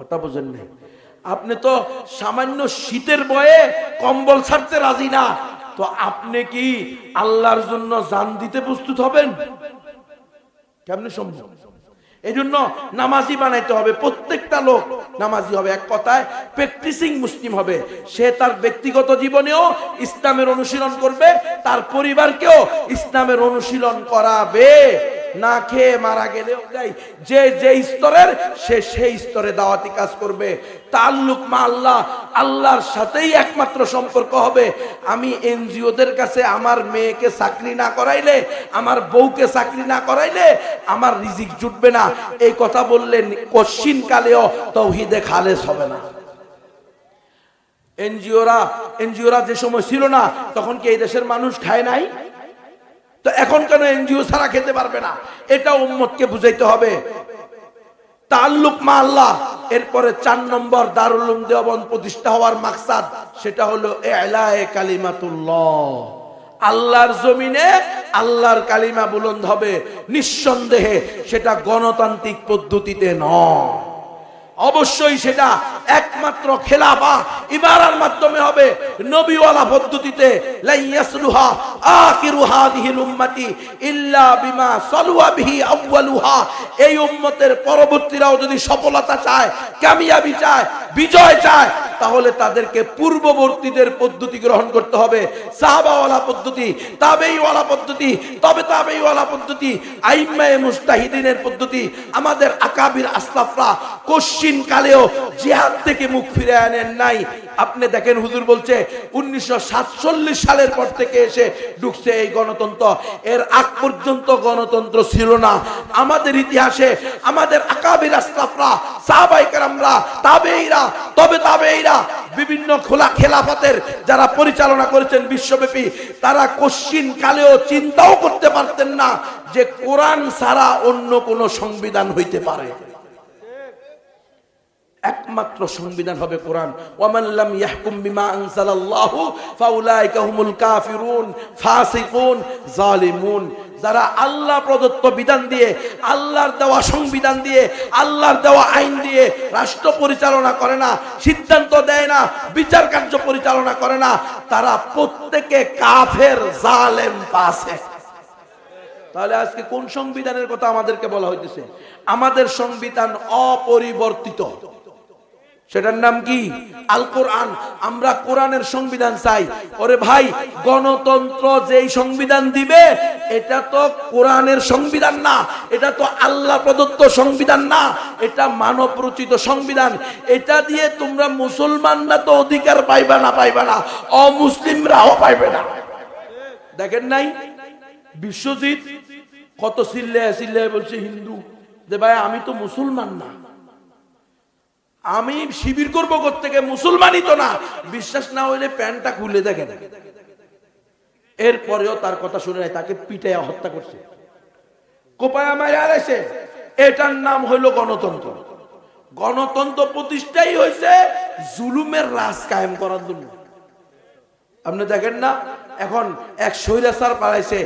কথা বোঝেন নাই? আপনি তো সামান্য শীতের ভয়ে কম্বল ছাড়তে রাজি না, তো আপনি কি আল্লাহর জন্য জান দিতে প্রস্তুত হবেন? কেমনে সম্ভব? এই জন্য নামাজি বানাইতে হবে, প্রত্যেকটা লোক নামাজি হবে, এক কথায় প্র্যাকটিসিং মুসলিম হবে। সে তার ব্যক্তিগত জীবনেও ইসলামের অনুশীলন করবে, তার পরিবারকেও ইসলামের অনুশীলন করাবে। না খেয়ে মারা গেলেও যে যে স্তরের সে সেই স্তরে দাওয়াতি কাজ করবে। তাল্লুক মা আল্লাহ, আল্লাহর সাথেই একমাত্র সম্পর্ক হবে। আমি এনজিওদের কাছে আমার মেয়েকে চাকরি না করাইলে, আমার বউকে চাকরি না করাইলে আমার রিজিক জুটবে না, এই কথা বললে কশিন কালেও তাওহীদে খালেস হবে না। এনজিওরা যে সময় ছিল না, তখন কি এই দেশের মানুষ খায় নাই? তো এখন কেন এনজিও ছাড়া খেতে পারবে না? এটা উম্মতকে বুঝাইতে হবে। তাল্লুক মা আল্লাহ। এরপরে 4 নম্বর দারুল উলুম দেওবন্দ প্রতিষ্ঠা হওয়ার মাকসাদ, সেটা হলো ইলায়ে কালিমাতুল্লাহ। আল্লাহর জমিনে আল্লাহর কালিমা বুলন্দ হবে। নিঃসন্দেহে সেটা গণতান্ত্রিক পদ্ধতিতে নয়, অবশ্যই সেটা একমাত্র খেলাফা ইমারার মাধ্যমে হবে, নবীওয়ালা পদ্ধতিতে। লা ইয়াসলুহা আখিরু হাদিহিল উম্মতি ইল্লা বিমা সালুয়া বিহি আউয়ালুহা। এই উম্মতের পরবর্তীরাও যদি সফলতা চায়, কামিয়াবি চায়, বিজয় চায়, তাহলে তাদেরকে পূর্ববর্তীদের পদ্ধতি গ্রহণ করতে হবে। সাহাবাওয়ালা পদ্ধতি, তাবেঈওয়ালা পদ্ধতি, তবে তাবেঈওয়ালা পদ্ধতি, আইম্মায়ে মুজতাহিদিনের পদ্ধতি। আমাদের আকাবির আসলাফরা কোশ্চিন কালেও জিহাদ থেকে মুখ ফিরে আনেন নাই। আপনি দেখেন, হুজুর বলছে 1947 সালের পর থেকে এসে ঢুকছে এই গণতন্ত্র। এর আগ পর্যন্ত গণতন্ত্র ছিল না। আমাদের ইতিহাসে আমাদের আকাবির আসলাফরা, সাহাবায়ে কেরামরা, তাবেঈরা, তবে তাবেঈরা, বিভিন্ন খেলাফতের যারা পরিচালনা করেছেন বিশ্বব্যাপী, তারা কোশ্চিন কালেও চিন্তাও করতে পারতেন না যে কোরআন ছাড়া অন্য কোন সংবিধান হইতে পারে। একমাত্র সংবিধান হবে কোরআন। ওয়ামান লাম ইয়াহকুম বিমা আনজালাল্লাহু ফাউলাইকা হুমুল কাফিরুন ফাসিকুন জালিমুন। যারা আল্লাহ প্রদত্ত বিধান দিয়ে, আল্লাহর দেওয়া সংবিধান দিয়ে, আল্লাহর দেওয়া আইন দিয়ে রাষ্ট্র পরিচালনা করে না, সিদ্ধান্ত দেয় না, বিচার কার্য পরিচালনা করে না, তারা প্রত্যেকে কাফের, জালেম, ফাসিক। তাহলে আজকে কোন সংবিধানের কথা আমাদেরকে বলা হইতেছে? আমাদের সংবিধান অপরিবর্তিত, সেটার নাম কি? আল কোরআন। আমরা কোরআনের সংবিধান চাই। ওরে ভাই, গণতন্ত্র যেই সংবিধান দিবে, এটা তো কোরআনের সংবিধান না, এটা তো আল্লাহ প্রদত্ত সংবিধান না, এটা মানব রচিত সংবিধান। এটা দিয়ে তোমরা মুসলমানরা তো অধিকার পাইবা না, অমুসলিমরাও পাইবে না। দেখেন নাই বিশ্বজিৎ কত চিল্লায় বলছে হিন্দু, যে ভাই আমি তো মুসলমান না, আমি শিবির করবো কোত্থেকে, মুসলমানই তো না। বিশ্বাস না হইলে প্যান্টটা খুলে দেখেন। এরপরেও তার কথা শুনে নাই, তাকে পিটাইয়া হত্যা করছে, কোপায়া মাইরা আলাইছে। এটার নাম হইল গণতন্ত্র। গণতন্ত্র প্রতিষ্ঠাই হয়েছে জুলুমের রাজ কায়েম করার জন্য। আপনি দেখেন না, এখন এক স্বৈরাচার পালাইছে,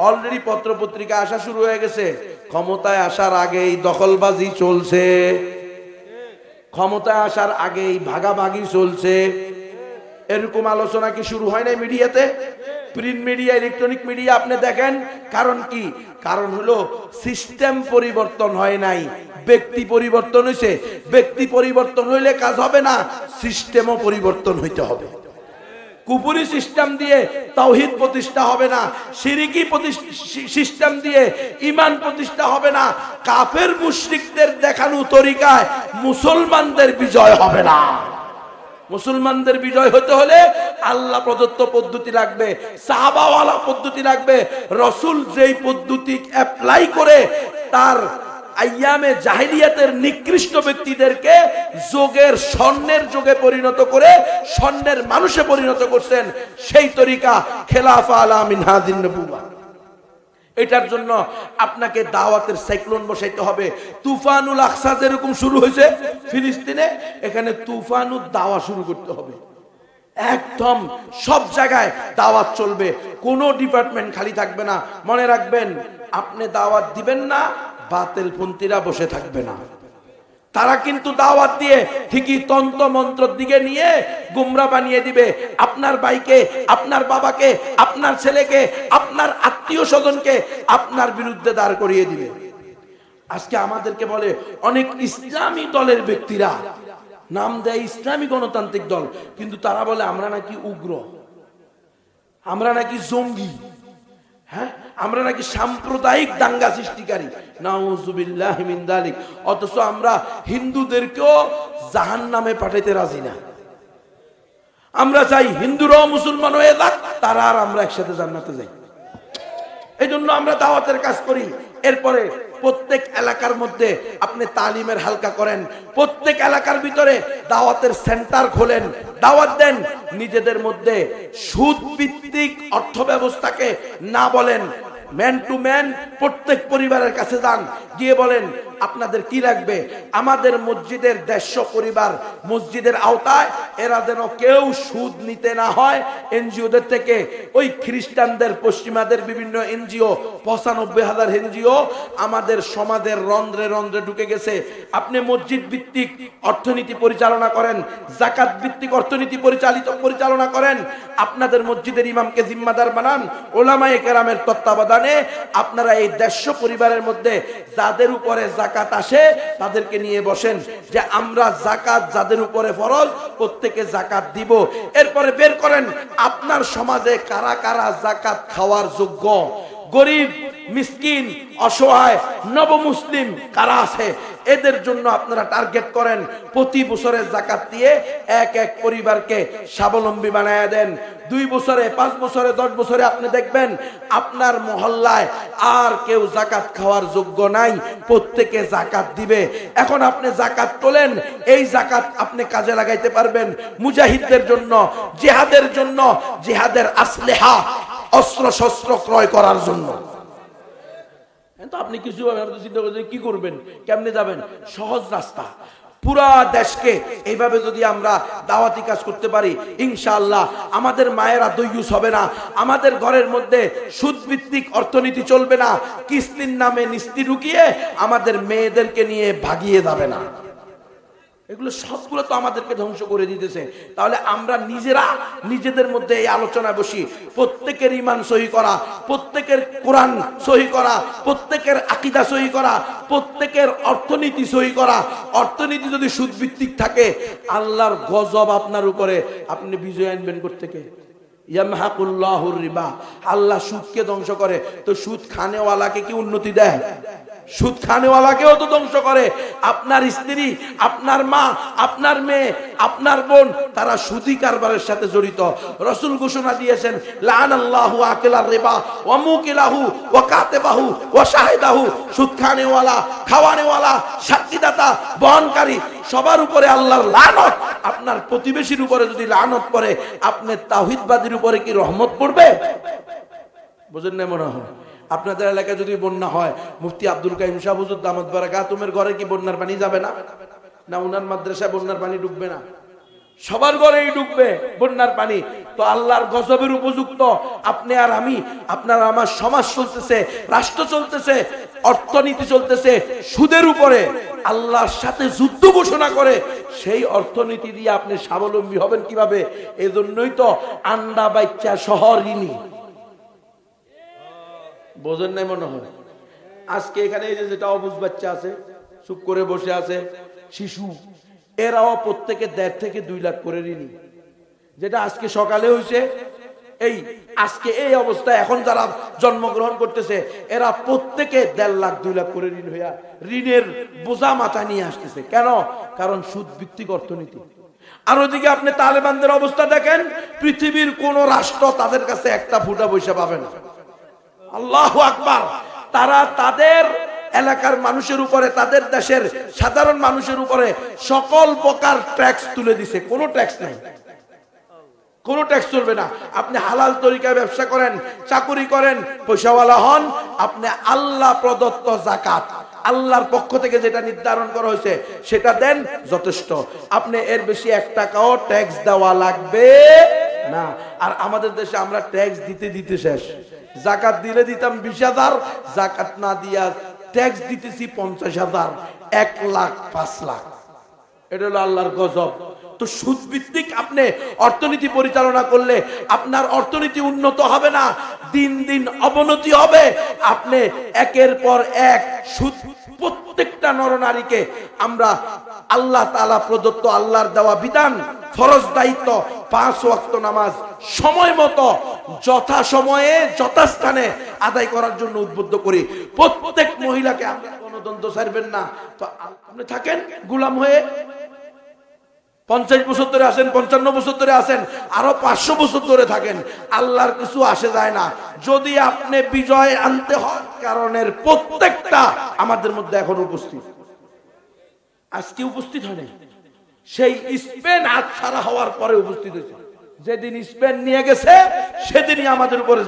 অলরেডি পত্র পত্রিকা আসা শুরু হয়ে গেছে। ক্ষমতায় আসার আগেই দখলবাজি চলছে, ক্ষমতায় আসার আগেই ভাগাভাগি চলছে। এরকম আলোচনা কি শুরু হয় নাই মিডিয়াতে? প্রিন্ট মিডিয়া, ইলেকট্রনিক মিডিয়া আপনি দেখেন। কারণ কি? কারণ হলো সিস্টেম পরিবর্তন হয় নাই, ব্যক্তি পরিবর্তন হয়েছে। ব্যক্তি পরিবর্তন হইলে কাজ হবে না, সিস্টেমও পরিবর্তন হইতে হবে। কুফরি সিস্টেম দিয়ে তাওহীদ প্রতিষ্ঠা হবে না, শিরকি সিস্টেম দিয়ে ঈমান প্রতিষ্ঠা হবে না, কাফের মুশরিকদের দেখানো তরিকায় মুসলমানদের বিজয় হবে না। মুসলমানদের বিজয় হতে হলে আল্লাহ প্রদত্ত পদ্ধতি লাগবে, সাহাবাওয়ালা পদ্ধতি লাগবে। রাসূল যেই পদ্ধতি অ্যাপ্লাই করে তার আইয়ামে জাহিলিয়াতের নিকৃষ্ট ব্যক্তিদেরকে যোগের স্বর্ণের যোগে পরিণত করে স্বর্ণের মানুষে পরিণত করছেন, সেই তরিকা খেলাফা আলা মিনহাজিন নবুওয়া। এটার জন্য আপনাকে দাওয়াতের সাইক্লোন বসাইতে হবে। তুফানুল আকসা যেরকম শুরু হয়েছে ফিলিস্তিনে, এখানে তুফানুল দাওয়া শুরু করতে হবে। একদম সব জায়গায় দাওয়াত চলবে, কোনো ডিপার্টমেন্ট খালি থাকবে না। মনে রাখবেন, আপনি দাওয়াত দিবেন না, বাতিলপন্থীরা বসে থাকবে না। তারা কিন্তু দাওয়াত দিয়ে ঠিকই তন্ত্র মন্ত্রের দিকে নিয়ে গুমরা বানিয়ে দিবে। আপনার ভাইকে, আপনার বাবাকে, আপনার ছেলেকে, আপনার আত্মীয় স্বজনকে আপনার বিরুদ্ধে দাঁড় করিয়ে দিবে। আজকে আমাদেরকে বলে অনেক ইসলামী দলের ব্যক্তিরা, নাম দেয় ইসলামী গণতান্ত্রিক দল, কিন্তু তারা বলে আমরা নাকি উগ্র, আমরা নাকি জঙ্গি, হ্যাঁ আমরা নাকি সাম্প্রদায়িক দাঙ্গা সৃষ্টিকারী। নাউযুবিল্লাহি মিন যালিক। অথচ আমরা হিন্দুদেরকেও জাহান্নামে পাঠাইতে রাজি না। আমরা চাই হিন্দুরাও মুসলমান হয়ে যাক, তারা আর আমরা একসাথে জান্নাতে যাই। এই জন্য আমরা দাওয়াতের কাজ করি। এরপরে প্রত্যেক এলাকার মধ্যে আপনি তালিমের হালকা করেন, প্রত্যেক এলাকার ভিতরে দাওয়াতের সেন্টার খোলেন, দাওয়াত দেন। নিজেদের মধ্যে সুদ ভিত্তিক অর্থ ব্যবস্থাকে না বলেন, ম্যান টু ম্যান প্রত্যেক পরিবারের কাছে যান, গিয়ে বলেন আপনাদের কি লাগবে। আমাদের মসজিদের 150 পরিবার মসজিদের আওতায়, এরা যেন কেউ সুদ নিতে না হয় এনজিওদের থেকে। ওই খ্রিস্টানদের, পশ্চিমাদের বিভিন্ন এনজিও, 95,000 এনজিও আমাদের সমাজের রন্ধ্রে রন্ধ্রে ঢুকে গেছে। আপনি মসজিদ ভিত্তিক অর্থনীতি পরিচালনা করেন, যাকাত ভিত্তিক অর্থনীতি পরিচালনা করেন। আপনাদের মসজিদের ইমামকে জিম্মাদার বানান, ওলামায়ে কেরামের তত্ত্বাবধানে আপনারা এই 150 পরিবারের মধ্যে যাদের উপরে যাকাত আসে তাদেরকে নিয়ে বসেন যে আমরা যাকাত যাদের উপরে ফরজ প্রত্যেকে যাকাত দিব। এরপরে বের করেন আপনার সমাজে কারা কারা যাকাত খাওয়ার যোগ্য, গরিব, মিসকিন, অসহায়, নবমুসলিম কারা আছে, এদের জন্য আপনারা টার্গেট করেন। প্রতি বছরে যাকাত দিয়ে এক এক পরিবারকে স্বাবলম্বী বানায় দেন। 2 বছরে, 5 বছরে, 10 বছরে আপনি দেখবেন আপনার মহল্লায় আর কেউ যাকাত খাওয়ার যোগ্য নাই, প্রত্যেকে যাকাত দিবে। এখন আপনি যাকাত তোলেন, এই যাকাত আপনি কাজে লাগাইতে পারবেন মুজাহিদদের জন্য, জিহাদের জন্য, জিহাদের আসলেহা অস্ত্র শস্ত্র ক্রয় করার জন্য। তো আপনি কিছু চিন্তা করছেন কি করবেন, কেমনে যাবেন? সহজ রাস্তা। পুরা দেশকে এইভাবে যদি আমরা দাওয়াতি কাজ করতে পারি, ইনশাআল্লাহ আমাদের মায়েরা দয়ুস হবে না, আমাদের ঘরের মধ্যে সুদভিত্তিক অর্থনীতি চলবে না, কিস্তির নামে নিস্তি ঢুকিয়ে আমাদের মেয়েদেরকে নিয়ে ভাগিয়ে যাবে না। এগুলো সবগুলো তো আমাদেরকে ধ্বংস করে দিতেছে। তাহলে আমরা নিজেরা নিজেদের মধ্যে এই আলোচনা বসি, প্রত্যেকের ঈমান সহি করা, প্রত্যেকের কোরআন সহি করা, প্রত্যেকের আকীদা সহি করা, প্রত্যেকের অর্থনীতি সহি করা। অর্থনীতি যদি সুদভিত্তিক থাকে, আল্লাহর গজব আপনার উপরে, আপনি বিজয় আনবেন কোত্থেকে? ইয়ামহাকুল্লাহুর রিবা, আল্লাহ সুদকে ধ্বংস করে। তো সুদ খানেওয়ালাকে কি উন্নতি দেয়? সুদ খানেওয়ালাকেও তো ধ্বংস করে। আপনার স্ত্রী, আপনার মা, আপনার মেয়ে, আপনার বোন, তারা সুদী কারবারের সাথে জড়িত। রাসূল ঘোষণা দিয়েছেন লাআনাল্লাহু আকিলার রিবা ওয়া মুকিলাহু ওয়া কাতিবাহু ওয়া শাহিদাহু। সুদ খানেওয়ালা, খাওয়ানেওয়ালা, সাক্ষীদাতা, বহনকারী সবার উপরে আল্লাহর লানত। আপনার প্রতিবেশীর উপরে যদি লানত পড়ে, আপনি তাওহীদবাদীর উপরে কি রহমত পড়বে? বুঝেন না মনে হয়? আপনাদের এলাকায় যদি বন্যা হয়, মুফতি আব্দুল কাইম সাহেব হুজুর দামাত বারাকাতুমের ঘরে কি বন্যার পানি যাবে না? না উনার মাদ্রাসায় বন্যার পানি ডুববে না? সবার ঘরেই ডুববে বন্যার পানি। তো আল্লাহর গজবের উপযুক্ত আপনি আর আমি, আপনার আমার সমাজ চলতেছে, রাষ্ট্র চলতেছে, অর্থনীতি চলতেছে সুদের উপরে। আল্লাহর সাথে যুদ্ধ ঘোষণা করে সেই অর্থনীতি দিয়ে আপনি স্বাবলম্বী হবেন কিভাবে? এজন্যই তো আন্ডা বাচ্চা সহ ঋণী। বোঝেন নাই মনে হয়? আজকে এখানে এই যেটা অবুঝ বাচ্চা আছে, চুপ করে বসে আছে, শিশু, এরাও প্রত্যেকে 1.5 থেকে 2 লাখ করে ঋণী। যেটা আজকে সকালে হয়েছে, এই আজকে এই অবস্থা এখন যারা জন্মগ্রহণ করতেছে, এরা প্রত্যেকে 1.5 লাখ 2 লাখ করে ঋণ হইয়া ঋণের বোঝা মাথা নিয়ে আসতেছে। কেন? কারণ সুদ ভিত্তিক অর্থনীতি। আর ওদিকে আপনি তালেবানদের অবস্থা দেখেন, পৃথিবীর কোন রাষ্ট্র তাদের কাছে একটা ফুটা পয়সা পাবে না। আল্লাহু আকবার। তারা তাদের এলাকার মানুষের উপরে, তাদের দেশের সাধারণ মানুষের উপরে সকল প্রকার ট্যাক্স তুলে দিছে। কোনো ট্যাক্স নাই, কোনো ট্যাক্স চলবে না। আপনি হালাল তরিকায় ব্যবসা করেন, চাকুরি করেন, পয়সাওয়ালা হন, আপনি আল্লাহ প্রদত্ত যাকাত, আল্লাহর পক্ষ থেকে যেটা নির্ধারণ করা হয়েছে সেটা দেন, যথেষ্ট। আপনি এর বেশি 1 টাকাও ট্যাক্স দেওয়া লাগবে না। আর আমাদের দেশে আমরা ট্যাক্স দিতে দিতে শেষ। যাকাত দিলে দিতাম 20,000, যাকাত না দিয়া ট্যাক্স দিতেছি 50,000। 1,05,00,000। এটা হলো আল্লাহর গজব। তো সুদ ভিত্তিক আপনি অর্থনীতি পরিচালনা করলে আপনার অর্থনীতি উন্নত হবে না, দিন দিন অবনতি হবে। আপনি একের পর এক সুদ, প্রত্যেকটা নরনারীকে আমরা আল্লাহ তাআলা প্রদত্ত আল্লাহর দেওয়া বিধান, ফরজ দায়িত্ব 5 ওয়াক্ত নামাজ সময় মতো যথা সময়ে যথাস্থানে আদায় করার জন্য উদ্বুদ্ধ করি। প্রত্যেক মহিলাকে আমরা গণতন্ত্র ছাড়বেন না। তো আপনি থাকেন গোলাম হয়ে, 50 বছর ধরে আছেন, 55 বছর ধরে আছেন, আরো 500 বছর ধরে থাকেন, আল্লাহর কিছু আসে যায় না। যদি আপনি বিজয় আনতে হয়, কারণের প্রত্যেকটা আমাদের মধ্যে এখন উপস্থিত, আজকে উপস্থিত হয় নাই, সেই স্পেন হাত ছাড়া হওয়ার পরে উপস্থিত হয়েছে। যেদিন স্পেন নিয়ে গেছে সেদিনই আমাদের উপরে